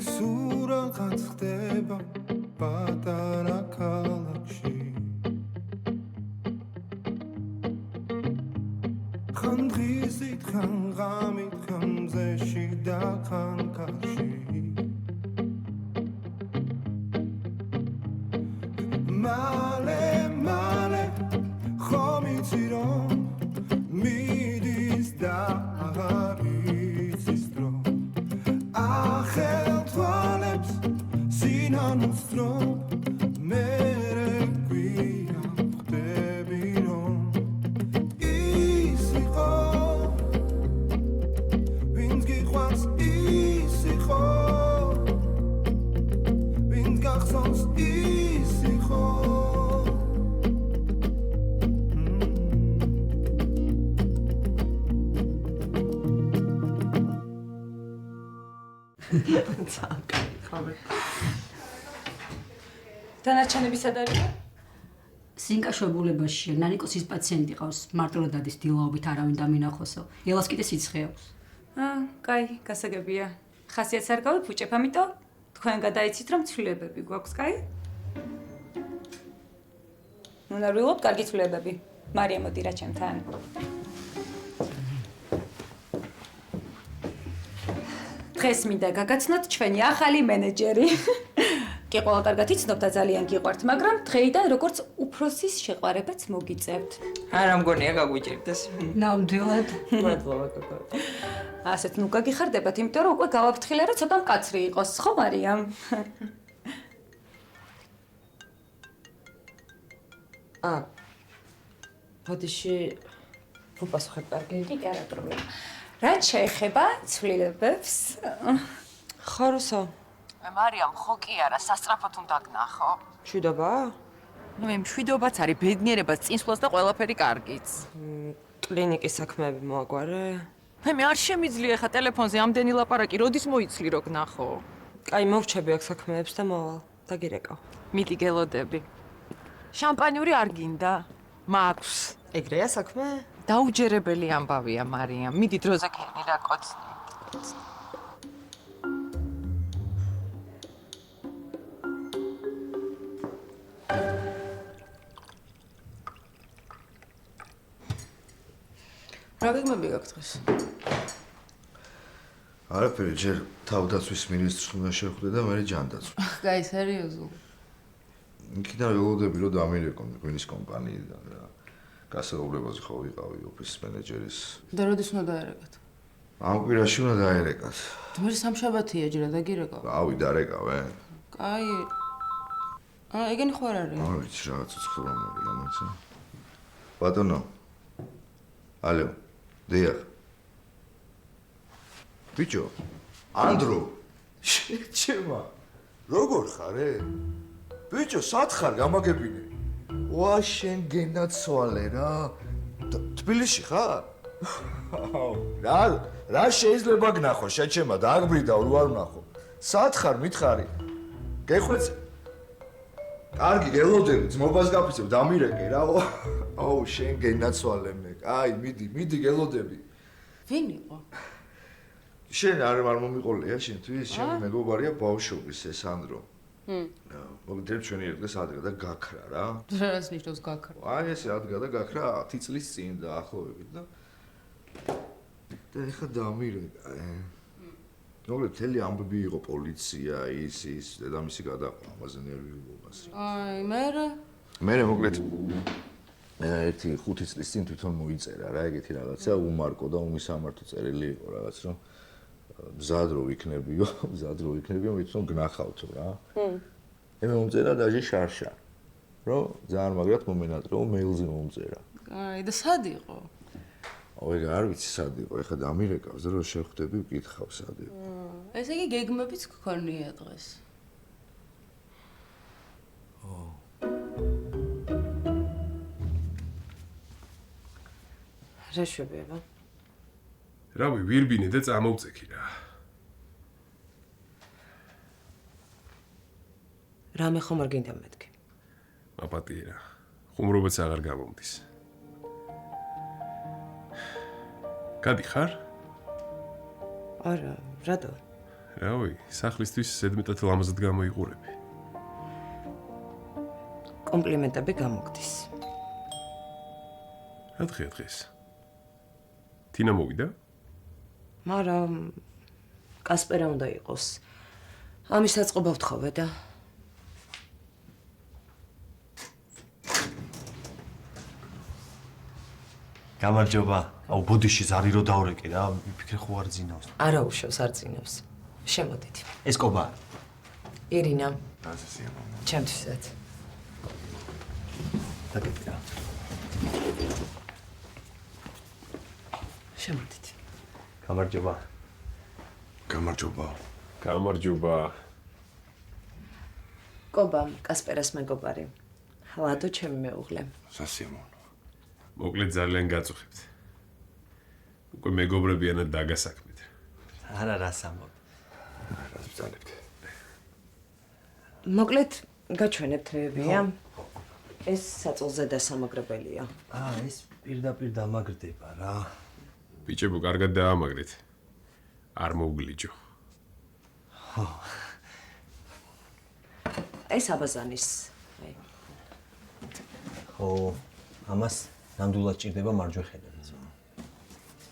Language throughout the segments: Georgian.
სურაღაც ხდება პატარა ქალაქში ხან დღისით ხან ღამით ხან მზეში და ხან კარში მალე ხომ იცი რომ მიდის და აღარ იცის დრო ახელ თვალებს სინანულს დრო მე გვია ხდები რომ ის იყო ვინც გიყვარს ის იყო ვინც გახსოვს ის იყო დანარჩენები სად არიან? სინკაშებულებაშია, ნანიკოს ის პაციენტი ყავს, მარტო დადის დილაობით არავინ დამინახოსო. ელას კიდე სიცხე აქვს. კაი, გასაგებია. ხასიათს არ გავი ფუჭებ, ამიტომ თქვენ გადაიცით რომ ცვლილებები გვაქვს, კაი? ნუნარვილობთ, კარგი ცვლილებები. მარია მოდი რა ჩემთან. დღეს მინდა გაგაცნოთ ჩვენი ახალი მენეჯერი. კი ყველა კარგად იცნობთ და ძალიან გიყვართ, მაგრამ დღეიდან როგორც უფროსის შეყვარებაც მოგიწევთ. არა მგონია გაგვიჭირდეს. ნამდვილად. მადლობა კაკო. ასეთ ნუ გაგიხარდებათ, იმიტომ რომ უკვე გავაფრთხილე რომ ცოტა მკაცრი იყოს, ხო მარიამ? ბოდიში ვუპასუხებ კარგი. კი, არა პრობლემა. რაც შეეხება ცვლილებებს, ხაროსო. მარიამ ხო კი არა, სასწრაფოდ უნდა გნახო. შვიდობა? მე მშვიდობაც არის, ბედნიერებას წინსვლას და ყველაფერი კარგიც. კლინიკის საქმეები მოაგვარე? მე არ შემიძლია ხა ტელეფონზე ამდენი ლაპარაკი, როდის მოიცლი რო გნახო? კაი, მოვჩები აქ საქმეებს და მოვალ. დაგირეკავ. მიდი გელოდები. შამპანიური არ გინდა? მაქვს. ეგრეა საქმე? დაუჯერებელი ამბავია მარიამ. მიდი დროზე ქენი რა კოცნი. რა გეგმები გაქვს დღეს? არაფერი, ჯერ თავდაცვის მინისტრს უნდა შევხვდე და მე ჯანდაცვა. კაი, სერიოზულ. იქიდან ველოდები რომ დამირეკონ ღვინის კომპანიიდან რა. გასაუბრებაზე ხო ვიყავი ოფისის მენეჯერის. და როდის უნდა დაერეკათ? ამ კვირაში უნდა დაერეკათ. მე სამშაბათია ჯერა დაგირეკავ. ავი დარეკავე. კაი. ეგენი ხო არ არის? არ ვიცი რაღაც უცხრომელი გამოიცა. ბატონო. ალო. დიახ. ბიჭო, ანდრო. შეჩემა. როგორ ხარ? ბიჭო, სად ხარ გამაგებინე? ვა შენ გენაცვალე რა. თბილისში ხარ? რა შეიძლება გნახო, შეჩემა, დაგბრიდა რო არ ვნახო. სად ხარ, მითხარი? გეხვეწე. კარგი, გელოდები, ძმობას გაფიცებ, დამირეკე რა. აუ, შენ გენაცვალე მე. აი, მიდი გელოდები. ვინ იყო? შენ არ მომიყოლია შენთვის, შენი მეგობარია ბავშვობის ეს ანდრო. მოგდებ ჩვენი ერთგეს ადგა და გაქრა რა. რას ნიშნავს გაქრა? აი ესე ადგა და გაქრა 10 წლის წინ დაახლოებით და ეხა დამირეკა. მოგდებ თელი ამბები იყო პოლიცია, ის დედამისი გადაყვა ამაზე ნერვიულობას. აი, მე მოგდებ ერთი 5 წლის წინ თვითონ მოიწერა რა ეგეთი რაღაცა უმარკო და უმისამართო წერილი იყო რაღაც რომ მზად რო ვიქნებიო, მე თვითონ გნახავთო რა. მე მომწერა დაჟე შარშა. რომ ძალიან მაგრად მომენატრეო მეილზე მომწერა. აი, და სად იყო? აი, არ ვიცი სად იყო, ეხლა დამირეკავს რომ შევხვდები ვკითხავ სად იყო. ესე იგი გეგმებიც გქონია დღეს. რა შვებება? რავი, ვირბინე და წამოვწექი რა. რამე ხომ არ გინდა მეთქი? აპატიერა. ხუმრობაც აღარ გამომდის. გადიხარ? არა, რატო? რავი, სახლისთვის ზედმეტად ლამაზად გამოიყურები. კომპლიმენტები გამოგდის. რა დღეა დღეს? თინა მოვიდა? მაგრამ კასპერა უნდა იყოს. ამის საწყობა ვთხოვე და გამარჯობა. აუ ბოდიში ზარი რო დავრეკე რა, მიფიქრე ხო არ ძინავს. არა უშავს არ წინავს. შემოდით. ეს კობა. ირინა, ასე მამა. ჩემთვისაც. დაგეკიდა. შემოდით. გამარჯობა. გამარჯობა. გამარჯობა. კობა, კასპერას მეგობარი. ლადო ჩემი მეუღლე. სასიამოვნო. მოკლედ ძალიან გაწუხებთ. უკვე მეგობრებიანად დაგასაქმეთ. არა რას ამბობ. რას ბრძანებთ? მოკლედ გაჩვენებთ რეებია. ეს საწოლზე დასამაგრებელია. ეს პირდაპირ დამაგრდება რა. ბიჭებო, კარგად დაამაგრეთ. არ მოუგლიჯო. ეს აბაზანის. ხო, ამას ნამდვილად ჭირდება მარჯვეხედაც.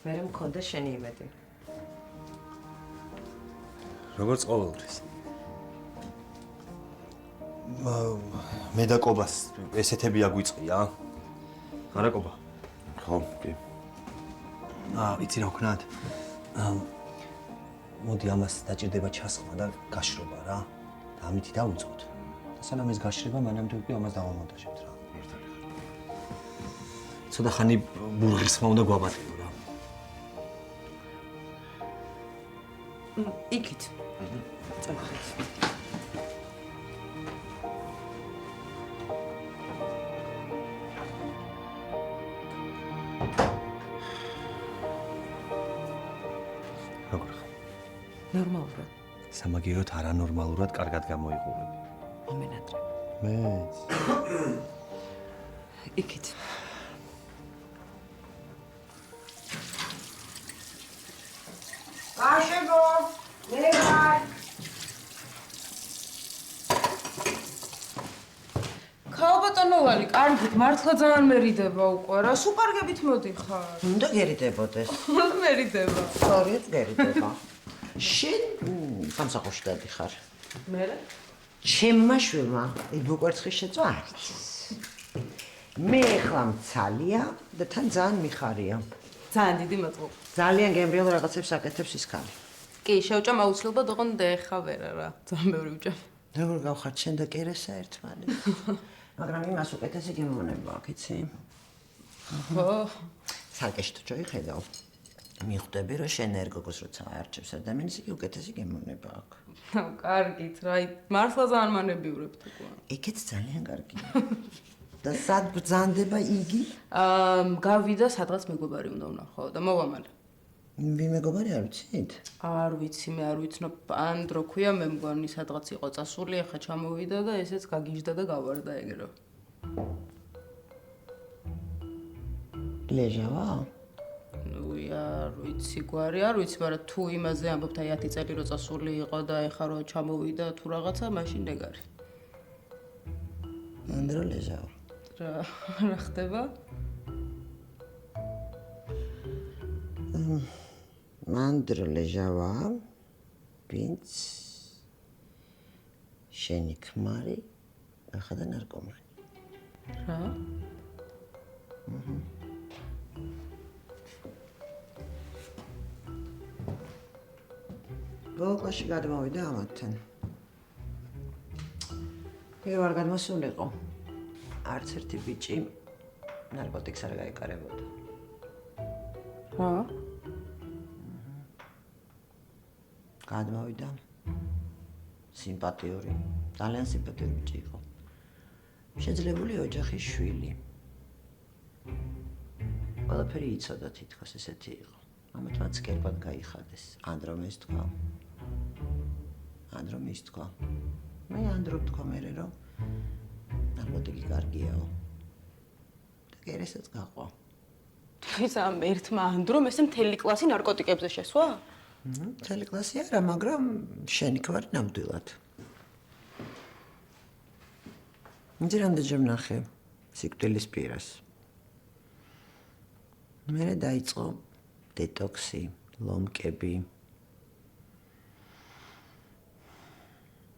მე მქონდა შენი იმედი. როგორც ყოველთვის. მე და კობას ესეთები აგვიწყია. არა კობა. ხო, კი. იცი რა ვქნათ? მოდი ამას დაჭირდება ჩასხმა და გაშრობა რა. და ამით დავიწყოთ. და სანამ ეს გაშრება, მანამდე უკვე ამას დავამონტაჟებთ რა. ცოტა ხანი ბურღისმა უნდა გვაბატებო რა. იქით. წავიდეთ. როგორ ხარ? ნორმალურად. სამაგიეროდ არანორმალურად კარგად გამოიყურები. მომენატრე. მეც. იქით. აშებო, მე ვარ. ქალბატონოვანი, კარგით, მართლა ძალიან მერიდება უკვე რა, სუპარგებით მოდიხარ. უნდა გერიდებოდეს. მერიდება. სწორედ გერიდება. შენ სამსახურში დადიხარ. მე? ჩემმა შვილმა იბუკვერცხის შეწვა არ იცის. მე ახლა მცალია და თან ძალიან მიხარია. ძალიან დიდი მადლობა. ძალიან გემრიელ რაღაცებს აკეთებს ის ქალი. კი, შევჭამ აუცილებლად, ოღონდ დეხა ვერა რა. ძალიან ბევრი ვჭამ. როგორ გავხართ შენ და კერესა ერთმანეთს? მაგრამ იმას უკეთესი გემოვნება აქვს, იცი? ხო. სარკეში თუ ჩოიხედავ. მიხვდები რომ შენ ერგოგოს როცა აარჩევს ადამიანს იგი უკეთესი გემოვნება აქვს. კარგით, რა, მართლა ძალიან მანებიურებთ უკვე. იქეთ ძალიან კარგია. და სად ბრძანდება იგი? გავიდა სადღაც მეგობარი უნდა ვნახო და მოვამალე. ვინ მეგობარი არ ვიცით? არ ვიცი, მე არ ვიცნობ, ანდრო ქვია, მე მგონი სადღაც იყო წასული, ახლა ჩამოვიდა და ესეც გაგიჟდა და გავარდა ეგრე. ლეჟავა? ნუ არ ვიცი, გვარი არ ვიცი, მაგრამ თუ იმაზე ამბობთ, აი 10 წელი რო წასული იყო და ეხლა რო ჩამოვიდა თუ რაღაცა, მაშინ ეგარი. ანდრო ლეჟავა. რა ხდება? ანდრო ლეჟავა, ვინც შენი ქმარი ახლა ნარკომანი. რა? ბოლოში გადმოვიდა ამათთან. პირველ გადმოსულიყო. არც ერთი ბიჭი ნარკოტიკს არ გაეკარებოდა. რა? გადმოვიდა. სიმპათიური, ძალიან სიმპათიური ბიჭი იყო. შეძლებული ოჯახის შვილი. ყველაფერი იცოდა თითქოს ესეთი იყო. ამათ მათ კერპად გაიხადეს. ანდრომ ის თქვა. ანდრომ ის თქვა. მე ანდრომ თქვა მერე რომ ნარკოტიკი კარგიაო. და კერესაც გაყვა. ის ამ ერთმა ანდრომ ესე მთელი კლასი ნარკოტიკებზე შესვა? მთელი კლასი არა, მაგრამ შენი კვარი ნამდვილად. იცი რამდენჯერ ვნახე სიკვდილის პირას. მერე დაიწყო დეტოქსი, ლომკები.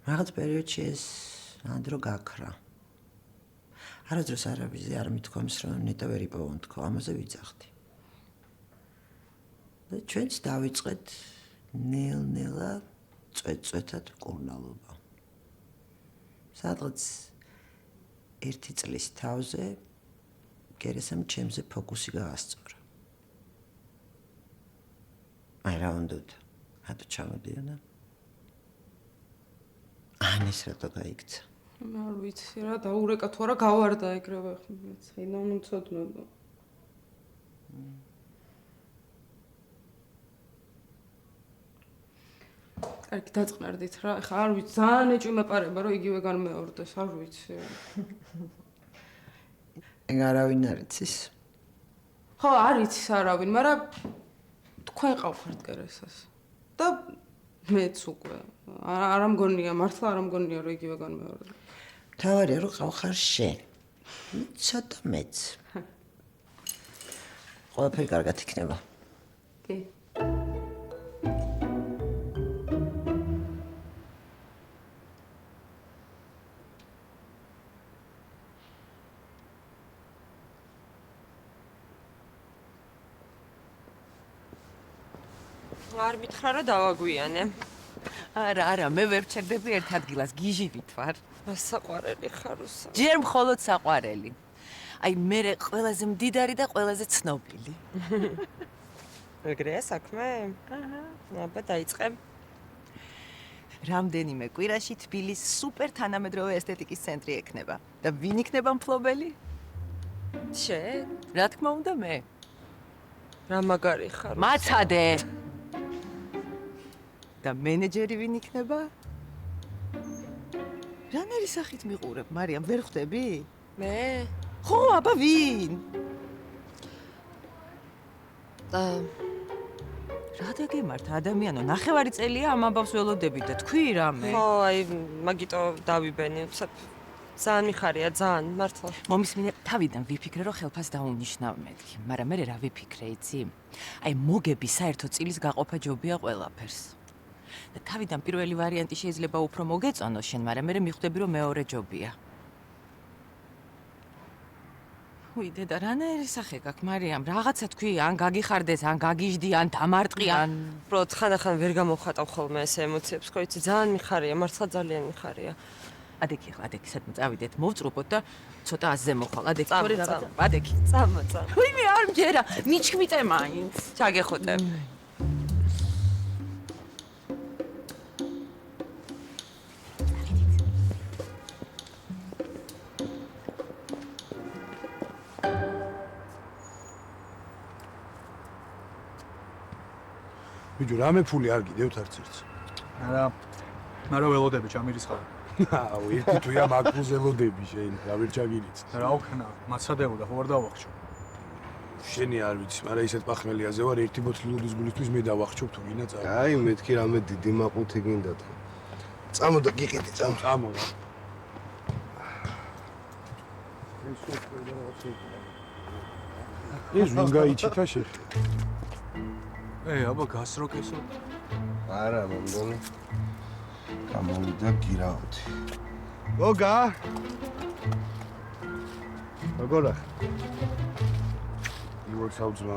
რაღაც პერიოდში ეს ანდრო გაქრა. არასდროს არავის არ მithქვამს, რომ ნეტა ვერ იპოვონ თქო, ამაზე ვიძახდი. და ჩვენც დავიწყეთ ნელ-ნელა წვეთ-წვეთად მკურნალობა. სადღაც 1 წლის თავზე გერესამ ჩემზე ფოკუსი გაასწორა. აი რა უნდათ? რატო ჩამოდიოდა? ანეს რატო გაიქცა? არ ვიცი რა დაურეკა თუ არა გავარდა ეგრევე ხენა უცოდნოდა. კარგი დაწყნარდით რა. ეხა არ ვიცი ძალიან ეჭვი მეპარება რომ იგივე განმეორდეს, არ ვიცი. ეგ არავინ არ იცის? ხო, არ იცის არავინ, მაგრამ თქვენ ყავხართ კერესას. და მეც უკვე. არ ამგონია, მართლა არ ამგონია რომ იგივე განმეორდა. თავარია რომ ყავხარ შენ. ცოტა მეც. ყველაფერი კარგად იქნება. კი. არ მითხრა რა დავაგვიანე. არა, მე ვერ ვჩერდები ერთ ადგილას, გიჟივით ვარ. საყვარელი ხარ უსა. ჯერ მხოლოდ საყვარელი. აი, მე ყველაზე მდიდარი და ყველაზე ცნობილი. ეგრეა საქმე? აჰა. აბა დაიწყე. რამდენიმე კვირაში თბილისის სუპერ თანამედროვე ესთეტიკის ცენტრი ექნება. და ვინ იქნება მფლობელი? შენ? რა თქმა უნდა მე. რა მაგარი ხარ? მაცადე. და მენეჯერი ვინ იქნება? რანერი სახით მიყურებ, მარიამ, ვერ ხვდები? მე? ხო, აბა ვინ? რა დაგემართ ადამიანო, ნახევარი წელია ამ ამბავს ველოდები და თქვი რამე. ხო, აი, მაგიტო დავიბენი, უცებ ძალიან მიხარია, ძალიან, მართლა. მომისმინე, თავიდან ვიფიქრე, რომ ხელფას დაუნიშნავ მეთქი, მაგრამ მე რა ვიფიქრე, იცი? აი, მოგები საერთო წილის გაყოფა ჯობია ყველაფერს. და თავიდან პირველი ვარიანტი შეიძლება უფრო მოგეწონო შენ, მაგრამ მე მიხვდები, რომ მეორე ჯობია. უი, დედა, რანაირი სახე გაქვს, მარიამ, რაღაცა თქვი, ან გაგიხარდეს, ან გაგიჟდი, ან დამარტყი, ან უბრალოდ ხანდახან ვერ გამოვხატავ ხოლმე ეს ემოციებს, ხო იცი, ძალიან მიხარია, მართლა ძალიან მიხარია. ადექი, სადმე წავიდეთ, მოვწრუბოთ და ცოტა აზზე მოხვალ. ადექი, თორე რაღაცა, ადექი. წამა. უიმე, არ მჯერა, მიჩქმიტე მაინც. ჩაგეხუტე. ბიჭო, რამე ფული არ გიდევთ არც ერთს. არა ველოდები ჩამირისხავ. აუ, ერთი თუია მაგ ველოდები შენ, რა ვერ ჩაგირიც. რა ვქნა, მაცადებოდა, ხო არ დავახშო. შენი არ ვიცი, მაგრამ ისეთ პახმელიაზე ვარ, ერთი ბოთლი ლუდის გულისთვის მე დავახშობ თუ გინდა წამო. აი, მეთქი რამე დიდი მაყუთი გინდა თუ. წამო და გიყიდი, წამო. წამო. ეს ვინ გაიჩიტა შეხი? აბა გასროკესო. არა, მომდონი. გამოვიდა გირაოთი. გოგა! როგორ ახ? იუր საუძმა